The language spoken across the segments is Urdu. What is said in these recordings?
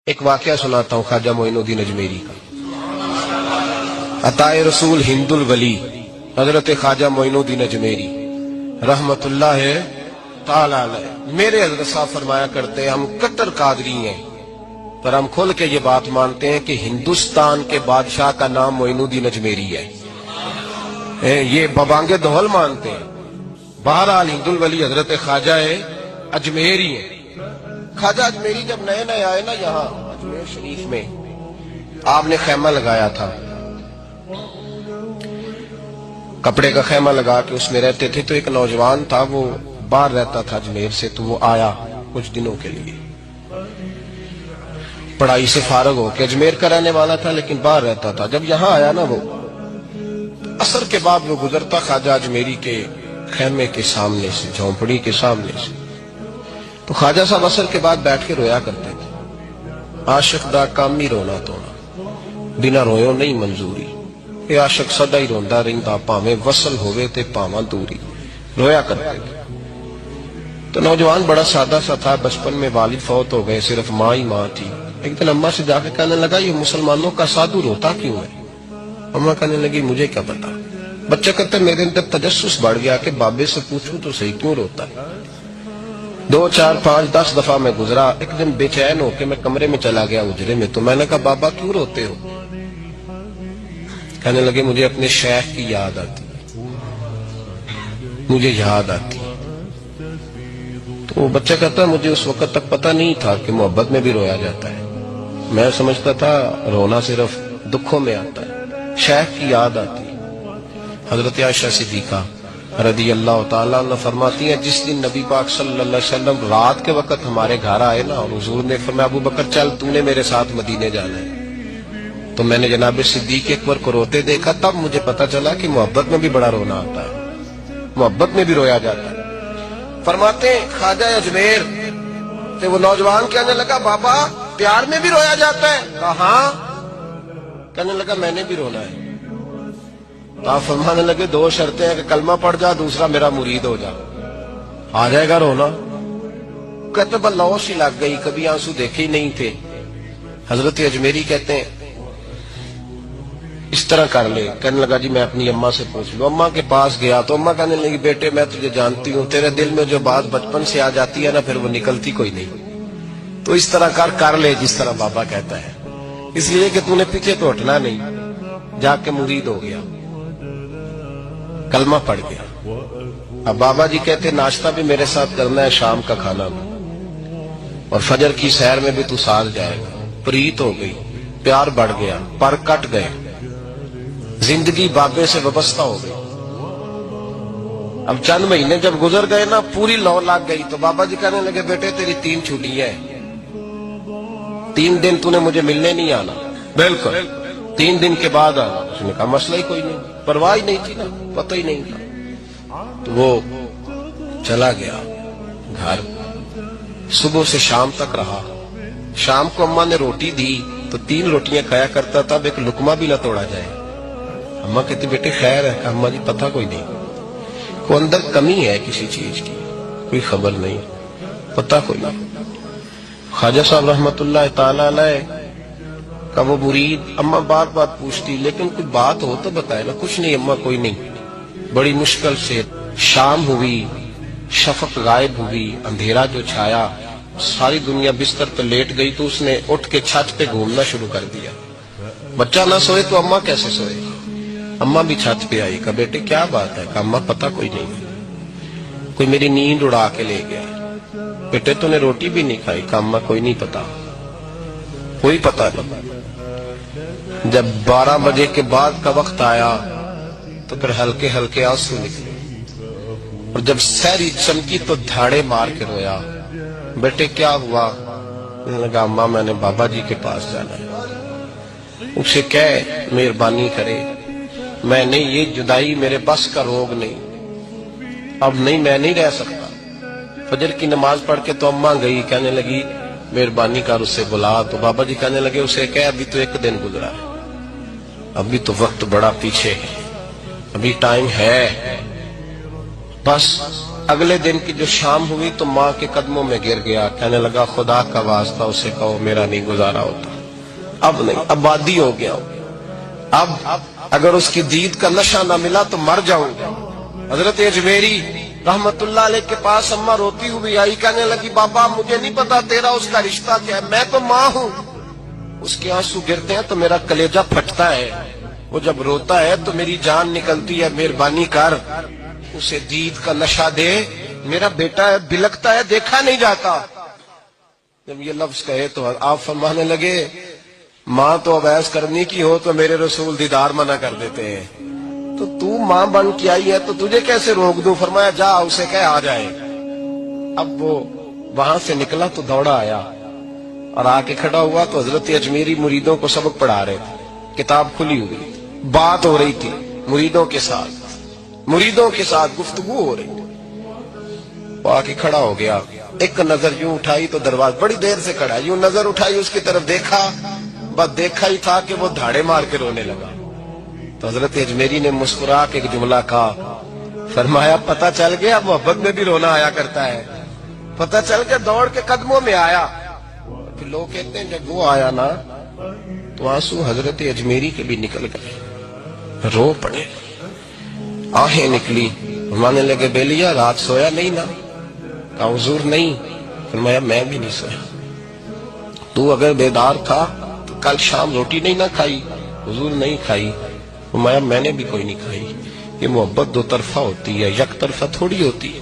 ایک واقعہ سناتا ہوں خواجہ معین الدین اجمیری کا۔ عطائے رسول ہند الولی حضرت خواجہ معین الدین اجمیری رحمت اللہ تعالی علیہ، میرے حضرت صاحب فرمایا کرتے ہیں ہم کٹر قادری ہیں، پر ہم کھل کے یہ بات مانتے ہیں کہ ہندوستان کے بادشاہ کا نام معین الدین اجمیری ہے، یہ ببانگ دہل مانتے ہیں۔ بہرحال ہند الولی حضرت خواجہ اجمیری ہیں۔ خواجہ اجمیری جب نئے نئے آئے نا یہاں اجمیر شریف میں، آپ نے خیمہ لگایا تھا، کپڑے کا خیمہ لگا کے اس میں رہتے تھے۔ تو ایک نوجوان تھا، وہ باہر رہتا تھا اجمیر سے، تو وہ آیا کچھ دنوں کے لیے، پڑھائی سے فارغ ہو کے اجمیر کا رہنے والا تھا لیکن باہر رہتا تھا۔ جب یہاں آیا نا، وہ عصر کے بعد وہ گزرتا خواجہ اجمیری کے خیمے کے سامنے سے، جھونپڑی کے سامنے سے، تو خواجہ صاحب عصر کے بعد بیٹھ کے رویا کرتے تھے۔ عاشق دا کامی رونا تونا، بنا رویوں نہیں منظوری، اے عاشق سدا ہی روندا رہندا، پاویں وصل ہوئے تے پاواں دوری، رویا کرتے تھے۔ تو نوجوان بڑا سادہ سا تھا، بچپن میں والد فوت ہو گئے، صرف ماں ہی ماں تھی۔ ایک دن اماں سے جا کے کہنے لگا یہ مسلمانوں کا سادھو روتا کیوں ہے؟ اماں کہنے لگی مجھے کیا پتا۔ بچہ کہتے میرے اندر تجسس بڑھ گیا کہ بابے سے پوچھوں تو صحیح کیوں روتا ہے۔ 2 4 5 10 دفعہ میں گزرا، ایک دن بے چین ہو کے میں کمرے میں چلا گیا اجرے میں، تو میں نے کہا بابا کیوں روتے ہو؟ کہنے لگے مجھے اپنے شیخ کی یاد آتی، مجھے یاد آتی۔ تو وہ بچہ کہتا ہے مجھے اس وقت تک پتہ نہیں تھا کہ محبت میں بھی رویا جاتا ہے، میں سمجھتا تھا رونا صرف دکھوں میں آتا ہے، شیخ کی یاد آتی۔ حضرت عائشہ صدیقہ رضی اللہ تعالیٰ عنہ فرماتی ہیں جس دن نبی پاک صلی اللہ علیہ وسلم رات کے وقت ہمارے گھر آئے نا، اور حضور نے فرمایا ابو بکر چل تو نے میرے ساتھ مدینے جانا ہے، تو میں نے جناب صدیق اکبر کو روتے دیکھا، تب مجھے پتا چلا کہ محبت میں بھی بڑا رونا آتا ہے، محبت میں بھی رویا جاتا ہے۔ فرماتے ہیں خواجہ اجمیر سے وہ نوجوان کہنے لگا بابا پیار میں بھی رویا جاتا ہے؟ کہا ہاں۔ کہنے لگا میں نے بھی رونا ہے۔ تو آپ فرمانے لگے 2 شرطیں ہیں کہ کلمہ پڑھ جا، دوسرا میرا مرید ہو جا، آ جائے گا رونا؟ کہتے بلوش ہی لگ گئی، کبھی آنسو دیکھے ہی نہیں تھے۔ حضرت اجمیری کہتے ہیں اس طرح کر لے۔ کہنے لگا جی میں اپنی اماں سے پوچھ لوں۔ اماں کے پاس گیا تو اماں کہنے لگی بیٹے میں تجھے جانتی ہوں، تیرے دل میں جو بات بچپن سے آ جاتی ہے نا پھر وہ نکلتی کوئی نہیں، تو اس طرح کر لے جس طرح بابا کہتا ہے، اس لیے کہ تو نے پیچھے تو ہٹنا نہیں۔ جا کے مرید ہو گیا، کلمہ پڑھ گیا۔ اب بابا جی کہتے ناشتہ بھی میرے ساتھ کرنا ہے، شام کا کھانا بھی، اور فجر کی سیر میں بھی تو ساتھ جائے گا۔ پریت ہو گئی، پیار بڑھ گیا، پر کٹ گئے، زندگی بابے سے وابستہ ہو گئی۔ اب چند مہینے جب گزر گئے نا، پوری لو لگ گئی، تو بابا جی کہنے لگے بیٹے تیری 3 چھٹیاں ہیں، 3 دن تو نے مجھے ملنے نہیں آنا۔ بالکل 3 دن کے بعد آنا۔ اس نے کہا مسئلہ ہی کوئی نہیں، پرواہ ہی نہیں تھی نا، پتہ ہی نہیں تھا۔ تو وہ چلا گیا گھر، صبح سے شام تک رہا۔ شام کو اماں نے روٹی دی تو 3 روٹیاں کھایا کرتا تھا، اب ایک لقمہ بھی نہ توڑا جائے۔ اماں کہتی بیٹے خیر ہے؟ کہ اماں جی پتہ کوئی نہیں، کوئی اندر کمی ہے کسی چیز کی، کوئی خبر نہیں، پتہ کوئی نہیں۔ خواجہ صاحب رحمت اللہ تعالی علیہ کا وہ مرید اماں بار بار پوچھتی لیکن کوئی بات ہو تو بتائے نا۔ کچھ نہیں اماں کوئی نہیں۔ بڑی مشکل سے شام ہوئی، شفق غائب ہوئی، اندھیرا جو چھایا، ساری دنیا بستر پہ لیٹ گئی، تو اس نے اٹھ کے چھت پہ گھومنا شروع کر دیا۔ بچہ نہ سوئے تو اماں کیسے سوئے؟ اماں بھی چھت پہ آئی، کہا بیٹے کیا بات ہے؟ کہا اماں پتہ کوئی نہیں، کوئی میری نیند اڑا کے لے گیا۔ بیٹے تو نے روٹی بھی نہیں کھائی؟ کہا اماں کوئی نہیں پتا، کوئی پتہ نہیں۔ جب 12 بجے کے بعد کا وقت آیا تو پھر ہلکے ہلکے آنسو نکلے، اور جب سحری چمکی تو دھاڑے مار کے رویا۔ بیٹے کیا ہوا؟ کہنے لگا اماں میں نے بابا جی کے پاس جانا ہے، اسے کہہ مہربانی کرے، میں نے یہ جدائی میرے بس کا روگ نہیں، اب نہیں میں نہیں رہ سکتا۔ فجر کی نماز پڑھ کے تو اماں گئی، کہنے لگی مہربانی کر اسے بلا۔ تو بابا جی کہنے لگے اسے کہہ ابھی تو 1 دن گزرا ہے، ابھی تو وقت بڑا پیچھے ہے، ابھی ٹائم ہے، بس اگلے دن کی جو شام ہوئی تو ماں کے قدموں میں گر گیا، کہنے لگا خدا کا واسطہ اسے کہو میرا نہیں گزارا ہوتا، اب نہیں، اب عادی ہو گیا، اب اگر اس کی دید کا نشہ نہ ملا تو مر جاؤں گا۔ حضرت اجمیری رحمت اللہ علیہ کے پاس اماں روتی ہوئی آئی، کہنے لگی بابا مجھے نہیں پتا تیرا اس کا رشتہ کیا ہے، میں تو ماں ہوں۔ اس کے آنسو گرتے ہیں تو میرا کلیجہ پھٹتا ہے، وہ جب روتا ہے تو میری جان نکلتی ہے، مہربانی کر اسے دید کا نشہ دے، میرا بیٹا ہے بلکتا ہے دیکھا نہیں جاتا۔ جب یہ لفظ کہے تو آپ فرمانے لگے ماں تو اب ایس کرنی کی ہو تو میرے رسول دیدار منع کر دیتے ہیں، تو ماں بن کے آئی ہے تو تجھے کیسے روک دوں؟ فرمایا جا اسے کہہ آ جائے۔ اب وہ وہاں سے نکلا تو دوڑا آیا اور آ کے کھڑا ہوا تو حضرت اجمیری مریدوں کو سبق پڑھا رہے تھے، کتاب کھلی ہوئی، بات ہو رہی تھی مریدوں کے ساتھ گفتگو ہو رہی تھی۔ وہ آ کے کھڑا ہو گیا، ایک نظر یوں اٹھائی تو دروازہ، بڑی دیر سے کھڑا، یوں نظر اٹھائی اس کی طرف دیکھا، بس دیکھا ہی تھا کہ وہ دھاڑے مار کے رونے لگا۔ تو حضرت اجمیری نے مسکرا کے ایک جملہ کہا، فرمایا پتہ چل گیا محبت میں بھی رونا آیا کرتا ہے، پتہ چل کے دوڑ کے قدموں میں آیا۔ پھر لوگ کہتے ہیں جب وہ آیا نا تو آنسو حضرت اجمیری کے بھی نکل گئے، رو پڑے، آہیں نکلی، فرمانے لگے بیلیا رات سویا نہیں نا؟ کہا حضور نہیں۔ فرمایا میں بھی نہیں سویا۔ تو اگر بیدار تھا تو کل شام روٹی نہیں نہ کھائی؟ حضور نہیں کھائی۔ فرمایا میں نے بھی کوئی نہیں کھائی۔ یہ محبت دو طرفہ ہوتی ہے، یک طرفہ تھوڑی ہوتی ہے،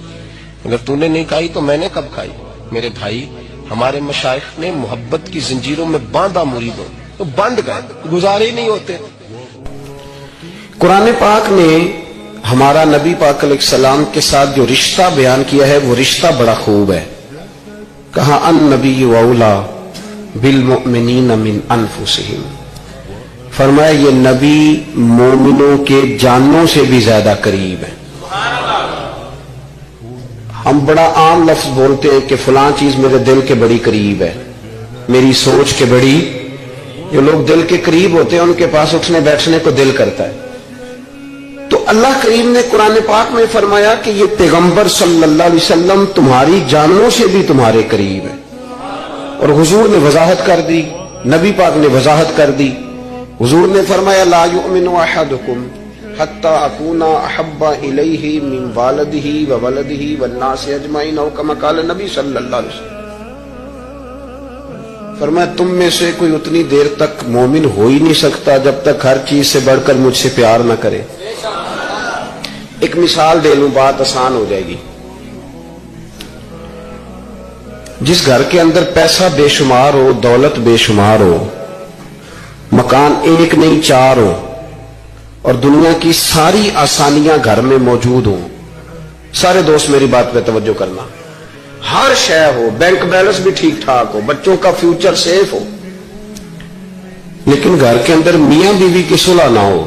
اگر تو نے نہیں کھائی تو میں نے کب کھائی؟ میرے بھائی ہمارے مشائخ نے محبت کی زنجیروں میں باندھا مریدوں، تو بند گئے، گزارے ہی نہیں ہوتے۔ قرآن پاک نے ہمارا نبی پاک علیہ السلام کے ساتھ جو رشتہ بیان کیا ہے وہ رشتہ بڑا خوب ہے۔ کہا النبی اولا بالمؤمنین من انفسہم، فرمایا یہ نبی مومنوں کے جانوں سے بھی زیادہ قریب ہے۔ ہم بڑا عام لفظ بولتے ہیں کہ فلاں چیز میرے دل کے بڑی قریب ہے، میری سوچ کے بڑی، جو لوگ دل کے قریب ہوتے ہیں ان کے پاس اٹھنے بیٹھنے کو دل کرتا ہے۔ تو اللہ کریم نے قرآن پاک میں فرمایا کہ یہ پیغمبر صلی اللہ علیہ وسلم تمہاری جانوں سے بھی تمہارے قریب ہے، اور حضور نے وضاحت کر دی، نبی پاک نے وضاحت کر دی۔ حضور نے فرمایا لا یؤمن احدکم حتی اکون احب الیہ من والدہ وولدہ والناس اجمعین، او کما قال نبی صلی اللہ علیہ وسلم۔ فرمایا تم میں سے کوئی اتنی دیر تک مومن ہو ہی نہیں سکتا جب تک ہر چیز سے بڑھ کر مجھ سے پیار نہ کرے۔ ایک مثال دے لوں، بات آسان ہو جائے گی۔ جس گھر کے اندر پیسہ بے شمار ہو، دولت بے شمار ہو، مکان ایک نہیں چار ہو، اور دنیا کی ساری آسانیاں گھر میں موجود ہوں، سارے دوست میری بات پہ توجہ کرنا، ہر شے ہو، بینک بیلنس بھی ٹھیک ٹھاک ہو، بچوں کا فیوچر سیف ہو، لیکن گھر کے اندر میاں بیوی کی صلح نہ ہو،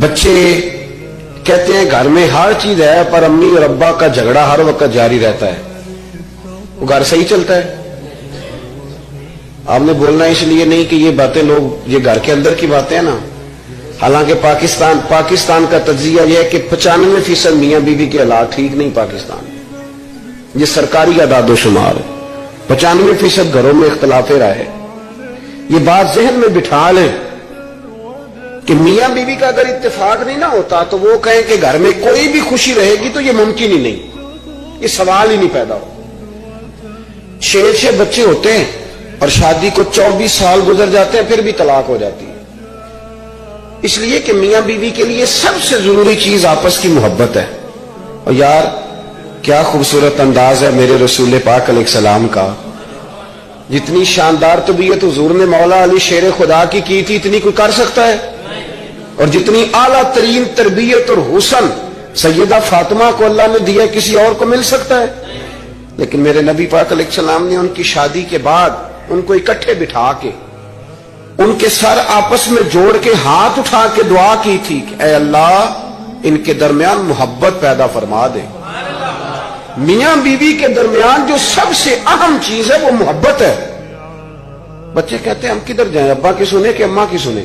بچے کہتے ہیں گھر میں ہر چیز ہے پر امی اور ابا کا جھگڑا ہر وقت جاری رہتا ہے، وہ گھر صحیح چلتا ہے؟ آپ نے بولنا اس لیے نہیں کہ یہ باتیں لوگ، یہ گھر کے اندر کی باتیں ہیں نا، حالانکہ پاکستان کا تجزیہ یہ ہے کہ 95% میاں بیوی کے حالات ٹھیک نہیں پاکستان میں، یہ سرکاری اعداد و شمار ہے، 95% گھروں میں اختلاف رائے ہے۔ یہ بات ذہن میں بٹھا لیں کہ میاں بیوی کا اگر اتفاق نہیں نہ ہوتا تو وہ کہیں کہ گھر میں کوئی بھی خوشی رہے گی تو یہ ممکن ہی نہیں، یہ سوال ہی نہیں پیدا ہو۔ 6 بچے ہوتے ہیں اور شادی کو 24 سال گزر جاتے ہیں پھر بھی طلاق ہو جاتی ہے، اس لیے کہ میاں بیوی کے لیے سب سے ضروری چیز آپس کی محبت ہے۔ اور یار کیا خوبصورت انداز ہے میرے رسول پاک علیہ السلام کا، جتنی شاندار طبیعت حضور نے مولا علی شیر خدا کی تھی اتنی کوئی کر سکتا ہے؟ اور جتنی اعلیٰ ترین تربیت اور حسن سیدہ فاطمہ کو اللہ نے دیا کسی اور کو مل سکتا ہے؟ لیکن میرے نبی پاک علیہ السلام نے ان کی شادی کے بعد ان کو اکٹھے بٹھا کے ان کے سر آپس میں جوڑ کے ہاتھ اٹھا کے دعا کی تھی کہ اے اللہ ان کے درمیان محبت پیدا فرما دے۔ میاں بیوی کے درمیان جو سب سے اہم چیز ہے وہ محبت ہے۔ بچے کہتے ہیں ہم کدھر جائیں، ابا کی سنیں کہ اماں کی سنیں؟